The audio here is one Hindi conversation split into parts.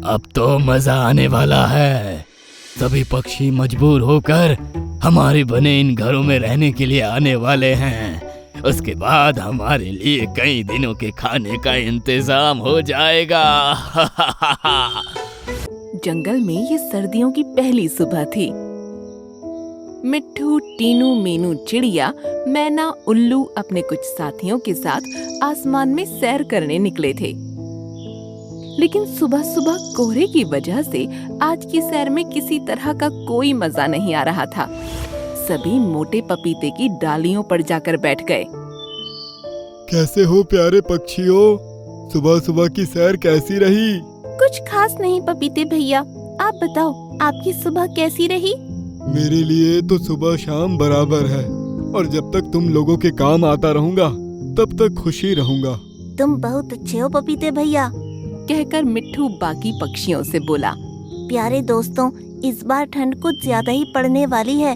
अब तो मजा आने वाला है। सभी पक्षी मजबूर होकर हमारे बने इन घरों में रहने के लिए आने वाले हैं। उसके बाद हमारे लिए कई दिनों के खाने का इंतजाम हो जाएगा। जंगल में ये सर्दियों की पहली सुबह थी। मिट्ठू, टीनू, मीनू चिड़िया, मैना, उल्लू अपने कुछ साथियों के साथ आसमान में सैर करने निकले थे। लेकिन सुबह सुबह कोहरे की वजह से आज की सैर में किसी तरह का कोई मजा नहीं आ रहा था। सभी मोटे पपीते की डालियों पर जाकर बैठ गए। कैसे हो प्यारे पक्षियों? सुबह सुबह की सैर कैसी रही? कुछ खास नहीं पपीते भैया, आप बताओ आपकी सुबह कैसी रही? मेरे लिए तो सुबह शाम बराबर है, और जब तक तुम लोगों के काम आता रहूंगा तब तक खुशी रहूंगा। तुम बहुत अच्छे हो पपीते भैया, कहकर मिट्ठू बाकी पक्षियों से बोला। प्यारे दोस्तों, इस बार ठंड कुछ ज्यादा ही पड़ने वाली है।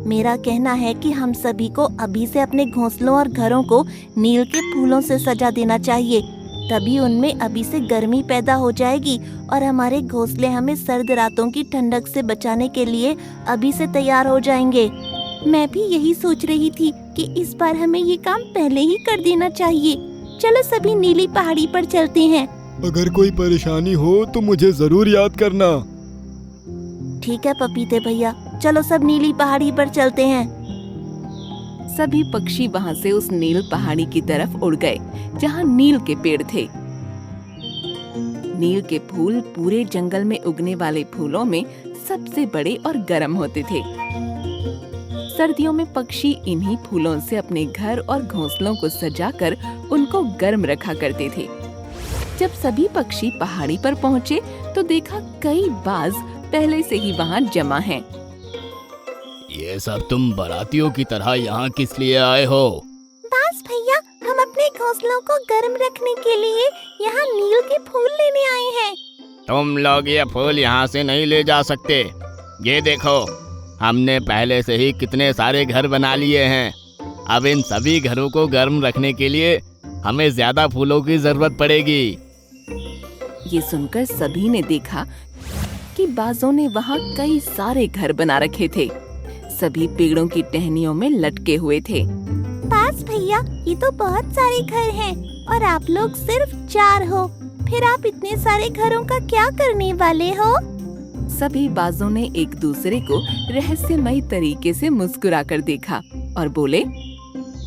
मेरा कहना है कि हम सभी को अभी से अपने घोंसलों और घरों को नील के फूलों से सजा देना चाहिए। तभी उनमें अभी से गर्मी पैदा हो जाएगी और हमारे घोंसले हमें सर्द रातों की ठंडक से बचाने के लिए अभी से तैयार हो जाएंगे। मैं भी यही सोच रही थी कि इस बार हमें ये काम पहले ही कर देना चाहिए। चलो सभी नीली पहाड़ी पर चलते हैं। अगर कोई परेशानी हो तो मुझे जरूर याद करना। ठीक है पपीते भैया, चलो सब नीली पहाड़ी पर चलते हैं। सभी पक्षी वहां से उस नील पहाड़ी की तरफ उड़ गए जहां नील के पेड़ थे। नील के फूल पूरे जंगल में उगने वाले फूलों में सबसे बड़े और गर्म होते थे। सर्दियों में पक्षी इन्हीं फूलों से अपने घर और घोंसलों को सजाकर उनको गर्म रखा करते थे। जब सभी पक्षी पहाड़ी पर पहुँचे तो देखा कई बाज पहले से ही वहाँ जमा हैं। ये सब तुम बारातियों की तरह यहाँ किस लिए आए हो? बास भैया, हम अपने घोंसलों को गर्म रखने के लिए यहाँ नील के फूल लेने आए हैं। तुम लोग ये फूल यहाँ से नहीं ले जा सकते। ये देखो, हमने पहले से ही कितने सारे घर बना लिए हैं। अब इन सभी घरों को गर्म रखने के लिए हमें ज्यादा फूलों की जरूरत पड़ेगी। ये सुनकर सभी ने देखा कि बाजों ने वहाँ कई सारे घर बना रखे थे। सभी पेड़ों की टहनियों में लटके हुए थे। बास भैया, ये तो बहुत सारे घर हैं और आप लोग सिर्फ 4 हो। फिर आप इतने सारे घरों का क्या करने वाले हो? सभी बाजों ने एक दूसरे को रहस्यमयी तरीके से मुस्कुराकर देखा और बोले,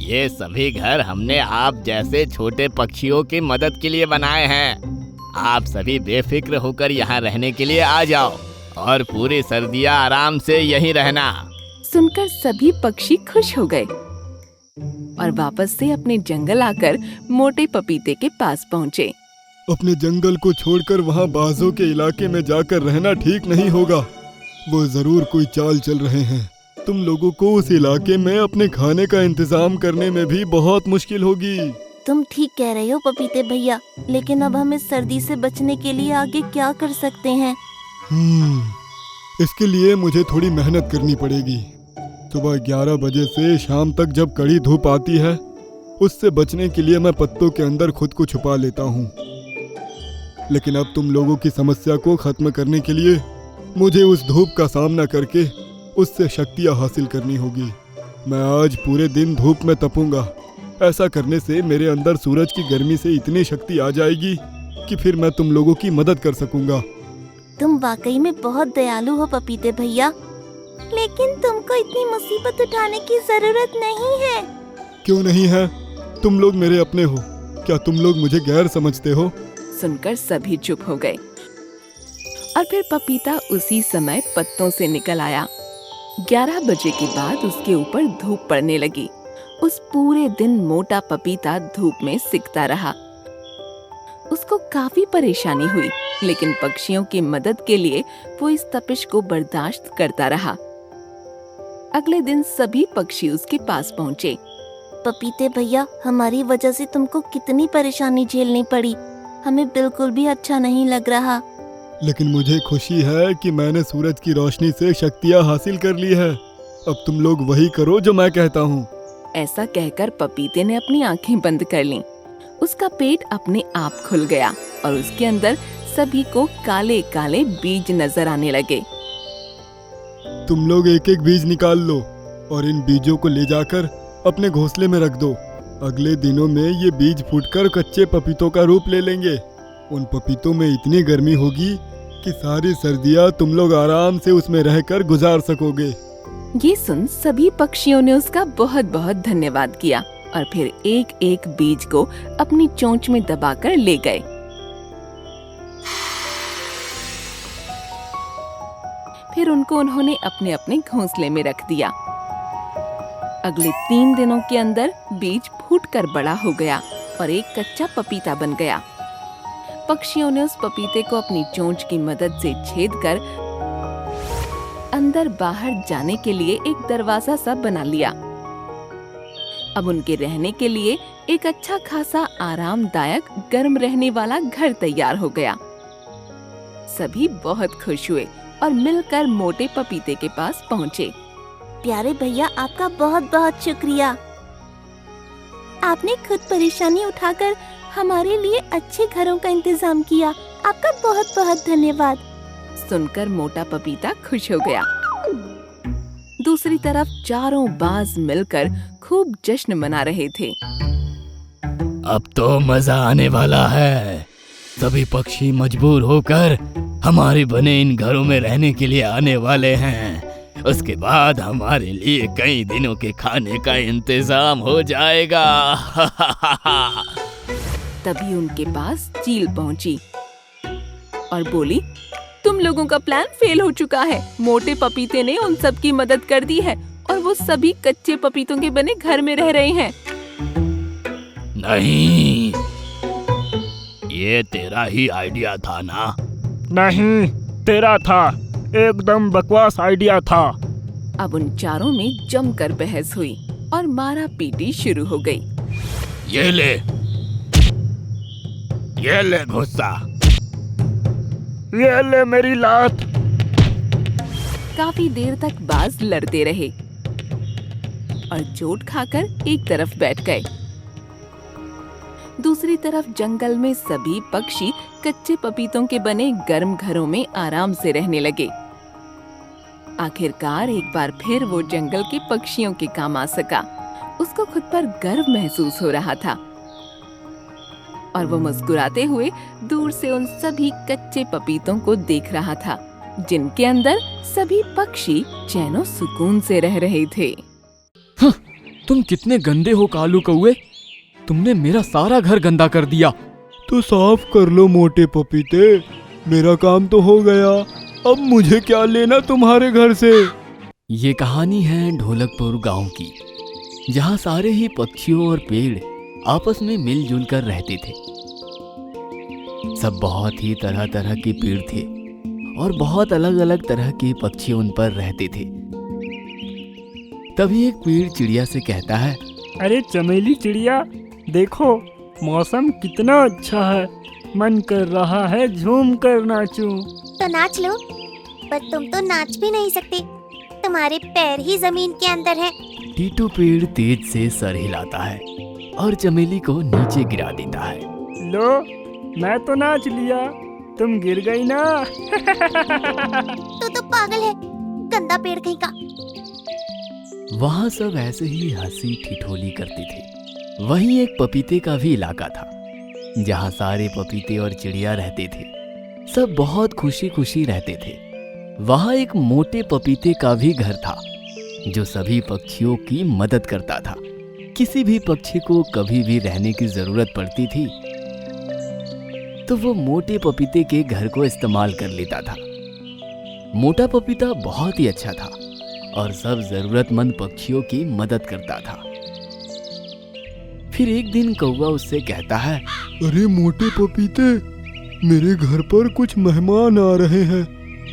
ये सभी घर हमने आप जैसे छोटे पक्षियों की मदद के लिए बनाए हैं। आप सभी बेफिक्र होकर यहाँ रहने के लिए आ जाओ और पूरी सर्दियाँ आराम से यहीं रहना। सुनकर सभी पक्षी खुश हो गए और वापस से अपने जंगल आकर मोटे पपीते के पास पहुँचे। अपने जंगल को छोड़कर वहाँ बाजों के इलाके में जाकर रहना ठीक नहीं होगा। वो जरूर कोई चाल चल रहे हैं। तुम लोगों को उस इलाके में अपने खाने का इंतजाम करने में भी बहुत मुश्किल होगी। तुम ठीक कह रहे हो पपीते भैया, लेकिन अब हम इस सर्दी से बचने के लिए आगे क्या कर सकते हैं? इसके लिए मुझे थोड़ी मेहनत करनी पड़ेगी। सुबह 11 बजे से शाम तक जब कड़ी धूप आती है, उससे बचने के लिए मैं पत्तों के अंदर खुद को छुपा लेता हूँ। लेकिन अब तुम लोगों की समस्या को खत्म करने के लिए मुझे उस धूप का सामना करके उससे शक्तियाँ हासिल करनी होगी। मैं आज पूरे दिन धूप में तपूंगा। ऐसा करने से मेरे अंदर सूरज की गर्मी से इतनी शक्ति आ जाएगी कि फिर मैं तुम लोगों की मदद कर सकूंगा। तुम वाकई में बहुत दयालु हो पपीते भैया, लेकिन तुमको इतनी मुसीबत उठाने की जरूरत नहीं है। क्यों नहीं है? तुम लोग मेरे अपने हो। क्या तुम लोग मुझे गैर समझते हो? सुनकर सभी चुप हो गए और फिर पपीता उसी समय पत्तों से निकल आया। 11 बजे के बाद उसके ऊपर धूप पड़ने लगी। उस पूरे दिन मोटा पपीता धूप में सिकता रहा। उसको काफी परेशानी हुई, लेकिन पक्षियों की मदद के लिए वो इस तपिश को बर्दाश्त करता रहा। अगले दिन सभी पक्षी उसके पास पहुँचे। पपीते भैया, हमारी वजह से तुमको कितनी परेशानी झेलनी पड़ी। हमें बिल्कुल भी अच्छा नहीं लग रहा। लेकिन मुझे खुशी है कि मैंने सूरज की रोशनी से शक्तियाँ हासिल कर ली है। अब तुम लोग वही करो जो मैं कहता हूँ। ऐसा कहकर पपीते ने अपनी आंखें बंद कर लीं। उसका पेट अपने आप खुल गया और उसके अंदर सभी को काले काले बीज नजर आने लगे। तुम लोग एक एक बीज निकाल लो और इन बीजों को ले जाकर अपने घोंसले में रख दो। अगले दिनों में ये बीज फूटकर कच्चे पपीतों का रूप ले लेंगे। उन पपीतों में इतनी गर्मी होगी कि सारी सर्दियां तुम लोग आराम से उसमें रहकर गुजार सकोगे। ये सुन सभी पक्षियों ने उसका बहुत बहुत धन्यवाद किया और फिर एक एक बीज को अपनी चोंच में दबाकर ले गए। फिर उनको उन्होंने अपने अपने घोंसले में रख दिया। अगले 3 दिनों के अंदर बीज फूटकर बड़ा हो गया और एक कच्चा पपीता बन गया। पक्षियों ने उस पपीते को अपनी चोंच की मदद से छेदकर अंदर बाहर जाने के लिए एक दरवाजा सा बना लिया। अब उनके रहने के लिए एक अच्छा खासा आरामदायक गर्म रहने वाला घर तैयार हो गया। सभी बहुत खुश हुए और मिलकर मोटे पपीते के पास पहुँचे। प्यारे भैया, आपका बहुत बहुत शुक्रिया। आपने खुद परेशानी उठाकर हमारे लिए अच्छे घरों का इंतजाम किया। आपका बहुत बहुत धन्यवाद। सुनकर मोटा पपीता खुश हो गया। दूसरी तरफ चारों बाज मिलकर खूब जश्न मना रहे थे। अब तो मजा आने वाला है। सभी पक्षी मजबूर होकर हमारे बने इन घरों में रहने के लिए आने वाले हैं। उसके बाद हमारे लिए कई दिनों के खाने का इंतजाम हो जाएगा। तभी उनके पास चील पहुंची और बोली, तुम लोगों का प्लान फेल हो चुका है। मोटे पपीते ने उन सब की मदद कर दी है और वो सभी कच्चे पपीतों के बने घर में रह रहे हैं। नहीं, ये तेरा ही आइडिया था ना? नहीं, तेरा था। एकदम बकवास आइडिया था। अब उन चारों में जमकर बहस हुई और मारा पीटी शुरू हो गई। ये ले गुस्सा। ये ले मेरी लात। काफी देर तक बाज लड़ते रहे और चोट खाकर एक तरफ बैठ गए। दूसरी तरफ जंगल में सभी पक्षी कच्चे पपीतों के बने गर्म घरों में आराम से रहने लगे। आखिरकार एक बार फिर वो जंगल के पक्षियों के काम आ सका। उसको खुद पर गर्व महसूस हो रहा था और वो मुस्कुराते हुए दूर से उन सभी कच्चे पपीतों को देख रहा था, जिनके अंदर सभी पक्षी चैनो सुकून से रह रहे थे। तुम कितने गंदे हो कालू कौए। तुमने मेरा सारा घर गंदा कर दिया। तो साफ कर लो मोटे पपीते। मेरा काम तो हो गया। अब मुझे क्या लेना तुम्हारे घर से। ये कहानी है ढोलकपुर गांव की, जहां सारे ही पक्षियों और पेड़ आपस में मिलजुल कर रहते थे। सब बहुत ही तरह तरह के पेड़ थे और बहुत अलग अलग तरह के पक्षी उन पर रहते थे। तभी एक पेड़ चिड़िया से कहता है, अरे चमेली चिड़िया, देखो मौसम कितना अच्छा है। मन कर रहा है झूम कर नाचूं। तो नाच लो, पर तुम तो नाच भी नहीं सकते। तुम्हारे पैर ही जमीन के अंदर है। टीटू पेड़ तेज से सर हिलाता है और चमेली को नीचे गिरा देता है। लो, मैं तो नाच लिया, तुम गिर गई ना। तू तो पागल है, गंदा पेड़ कहीं का। वहाँ सब ऐसे ही हंसी ठिठोली करते थे। वहीं एक पपीते का भी इलाका था, जहाँ सारे पपीते और चिड़िया रहते थे। सब बहुत खुशी खुशी रहते थे। वहाँ एक मोटे पपीते का भी घर था, जो सभी पक्षियों की मदद करता था। किसी भी पक्षी को कभी भी रहने की जरूरत पड़ती थी तो वो मोटे पपीते के घर को इस्तेमाल कर लेता था। मोटा पपीता बहुत ही अच्छा था और सब जरूरतमंद पक्षियों की मदद करता था। फिर एक दिन कौवा उससे कहता है, अरे मोटे पपीते, मेरे घर पर कुछ मेहमान आ रहे हैं,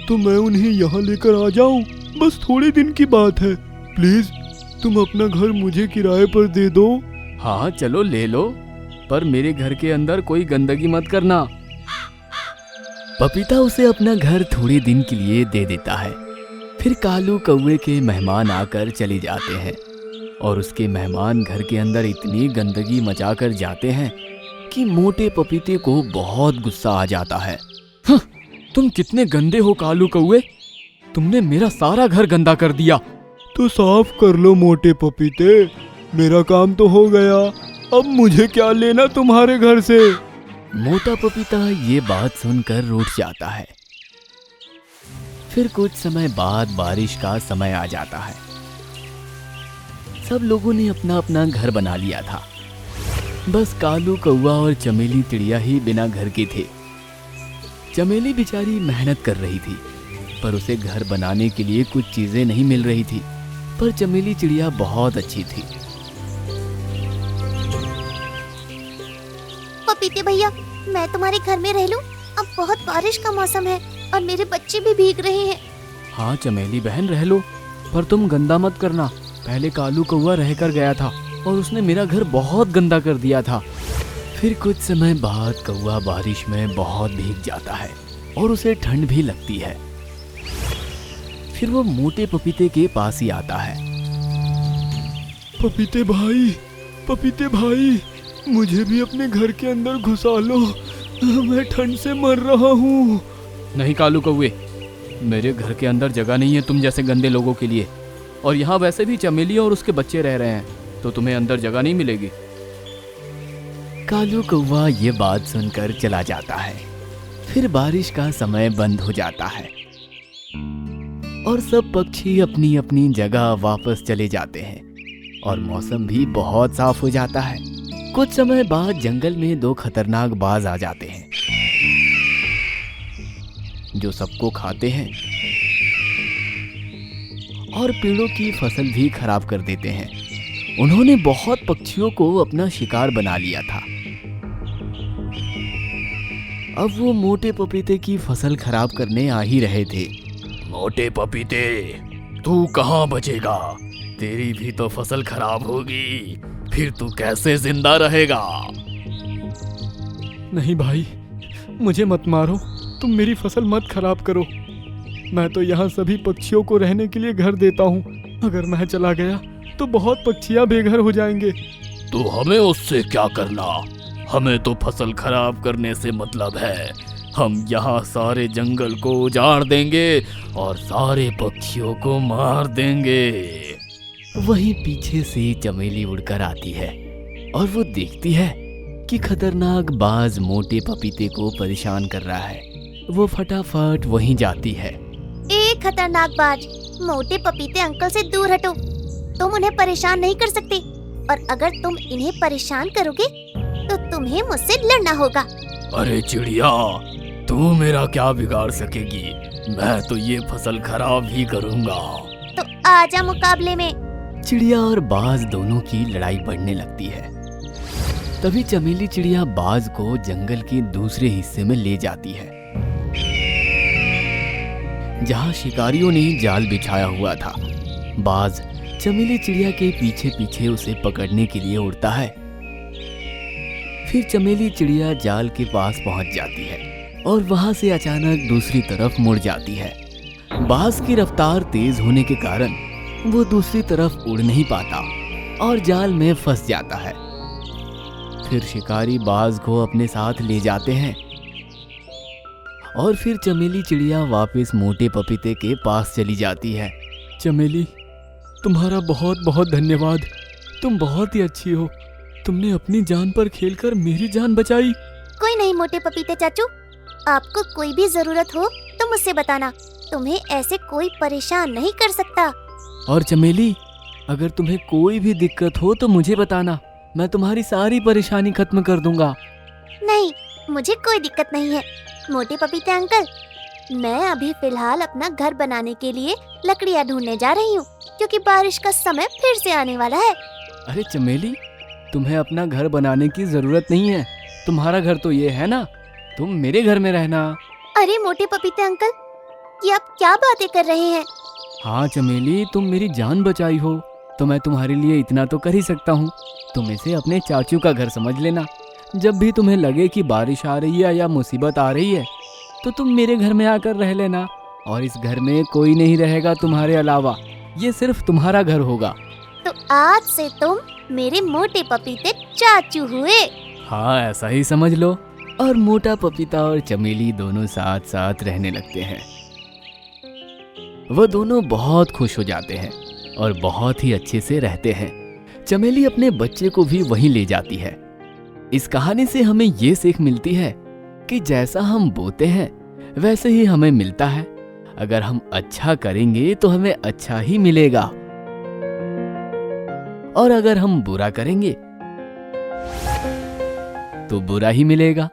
तो मैं उन्हें यहाँ लेकर आ जाऊं? बस थोड़े दिन की बात है। प्लीज तुम अपना घर मुझे किराए पर दे दो। हाँ चलो ले लो, पर मेरे घर के अंदर कोई गंदगी मत करना। पपीता उसे अपना घर थोड़े दिन के लिए दे देता है। फिर कालू कौवे के मेहमान आकर चले जाते हैं और उसके मेहमान घर के अंदर इतनी गंदगी मचाकर जाते हैं कि मोटे पपीते को बहुत गुस्सा आ जाता है तुम कितने गंदे हो कालू कौए, तुमने मेरा सारा घर गंदा कर दिया। तो साफ कर लो मोटे पपीते, मेरा काम तो हो गया, अब मुझे क्या लेना तुम्हारे घर से। मोटा पपीता ये बात सुनकर रूठ जाता है। फिर कुछ समय बाद बारिश का समय आ जाता है। सब लोगों ने अपना अपना घर बना लिया था। बस कालू कौवा और चमेली चिड़िया ही बिना घर के थे। चमेली बेचारी मेहनत कर रही थी, पर उसे घर बनाने के लिए कुछ चीजें नहीं मिल रही थी। पर चमेली चिड़िया बहुत अच्छी थी। पपीते भैया, मैं तुम्हारे घर में रह लूं? अब बहुत बारिश का मौसम है और मेरे बच्चे भी भीग रहे हैं। हाँ चमेली बहन, रह लो, पर तुम गंदा मत करना। पहले कालू कौवा रह कर गया था और उसने मेरा घर बहुत गंदा कर दिया था। फिर कुछ समय बाद कौवा बारिश में बहुत भीग जाता है और उसे ठंड भी लगती है। फिर वो मोटे पपीते के पास ही आता है। पपीते भाई, मुझे भी अपने घर के अंदर घुसा लो, मैं ठंड से मर रहा हूँ। नहीं कालू कौवे, मेरे घर के अंदर जगह नहीं है तुम जैसे गंदे लोगों के लिए, और यहाँ वैसे भी चमेली और उसके बच्चे रह रहे हैं, तो तुम्हें अंदर जगह नहीं मिलेगी। कालू कौवा ये बात सुनकर चला जाता है। फिर बारिश का समय बंद हो जाता है और सब पक्षी अपनी अपनी जगह वापस चले जाते हैं और मौसम भी बहुत साफ हो जाता है। कुछ समय बाद जंगल में 2 खतरनाक बाज आ जाते हैं जो सबको खाते हैं और पेड़ों की फसल भी खराब कर देते हैं। उन्होंने बहुत पक्षियों को अपना शिकार बना लिया था। अब वो मोटे पपीते की फसल खराब करने आ ही रहे थे। मोटे पपीते, तू कहाँ बचेगा? तेरी भी तो फसल खराब होगी, फिर तू कैसे जिंदा रहेगा? नहीं भाई, मुझे मत मारो, तुम मेरी फसल मत खराब करो। मैं तो यहाँ सभी पक्षियों को रहने के लिए घर देता हूँ। अगर मैं चला गया तो बहुत पक्षियाँ बेघर हो जाएंगे। तो हमें उससे क्या करना? हमें तो फसल खराब करने से मतलब है। हम यहाँ सारे जंगल को उजाड़ देंगे और सारे पक्षियों को मार देंगे। वहीं पीछे से चमेली उड़कर आती है और वो देखती है कि खतरनाक बाज मोटे पपीते को परेशान कर रहा है। वो फटाफट वहीं जाती है। ए खतरनाक बाज, मोटे पपीते अंकल से दूर हटो। तुम उन्हें परेशान नहीं कर सकते, और अगर तुम इन्हें परेशान करोगे तो तुम्हें मुझसे लड़ना होगा। अरे चिड़िया, तू मेरा क्या बिगाड़ सकेगी? मैं तो ये फसल खराब ही करूँगा। तो आजा मुकाबले में। चिड़िया और बाज दोनों की लड़ाई बढ़ने लगती है। तभी चमेली चिड़िया बाज को जंगल के दूसरे हिस्से में ले जाती है जहाँ शिकारियों ने जाल बिछाया हुआ था। बाज चमेली चिड़िया के पीछे पीछे उसे पकड़ने के लिए उड़ता है। फिर चमेली चिड़िया जाल के पास पहुंच जाती है और वहां से अचानक दूसरी तरफ मुड़ जाती है। बाज की रफ्तार तेज होने के कारण वो दूसरी तरफ उड़ नहीं पाता और जाल में फंस जाता है। फिर शिकारी बाज को अपने साथ ले जाते हैं और फिर चमेली चिड़िया वापस मोटे पपीते के पास चली जाती है। चमेली, तुम्हारा बहुत बहुत धन्यवाद, तुम बहुत ही अच्छी हो। तुमने अपनी जान पर खेलकर मेरी जान बचाई। कोई नहीं मोटे पपीते चाचू, आपको कोई भी जरूरत हो तो मुझसे बताना। तुम्हें ऐसे कोई परेशान नहीं कर सकता। और चमेली, अगर तुम्हें कोई भी दिक्कत हो तो मुझे बताना, मैं तुम्हारी सारी परेशानी खत्म कर दूंगा। नहीं, मुझे कोई दिक्कत नहीं है मोटे पपीते अंकल। मैं अभी फिलहाल अपना घर बनाने के लिए लकड़ियाँ ढूंढने जा रही हूँ, क्योंकि बारिश का समय फिर से आने वाला है। अरे चमेली, तुम्हें अपना घर बनाने की जरूरत नहीं है। तुम्हारा घर तो ये है ना, तुम मेरे घर में रहना। अरे मोटे पपीते अंकल, ये आप क्या बातें कर रहे हैं? हाँ चमेली, तुम मेरी जान बचाई हो तो मैं तुम्हारे लिए इतना तो कर ही सकता हूँ। तुम इसे अपने चाचू का घर समझ लेना। जब भी तुम्हें लगे कि बारिश आ रही है या मुसीबत आ रही है तो तुम मेरे घर में आकर रह लेना, और इस घर में कोई नहीं रहेगा तुम्हारे अलावा। ये सिर्फ तुम्हारा घर होगा। तो आज से तुम मेरे मोटे पपीते चाचू हुए। हाँ, ऐसा ही समझ लो। और मोटा पपीता और चमेली दोनों साथ साथ रहने लगते हैं। वो दोनों बहुत खुश हो जाते हैं और बहुत ही अच्छे से रहते हैं। चमेली अपने बच्चे को भी वहीं ले जाती है। इस कहानी से हमें ये सीख मिलती है कि जैसा हम बोते हैं वैसे ही हमें मिलता है। अगर हम अच्छा करेंगे तो हमें अच्छा ही मिलेगा, और अगर हम बुरा करेंगे तो बुरा ही मिलेगा।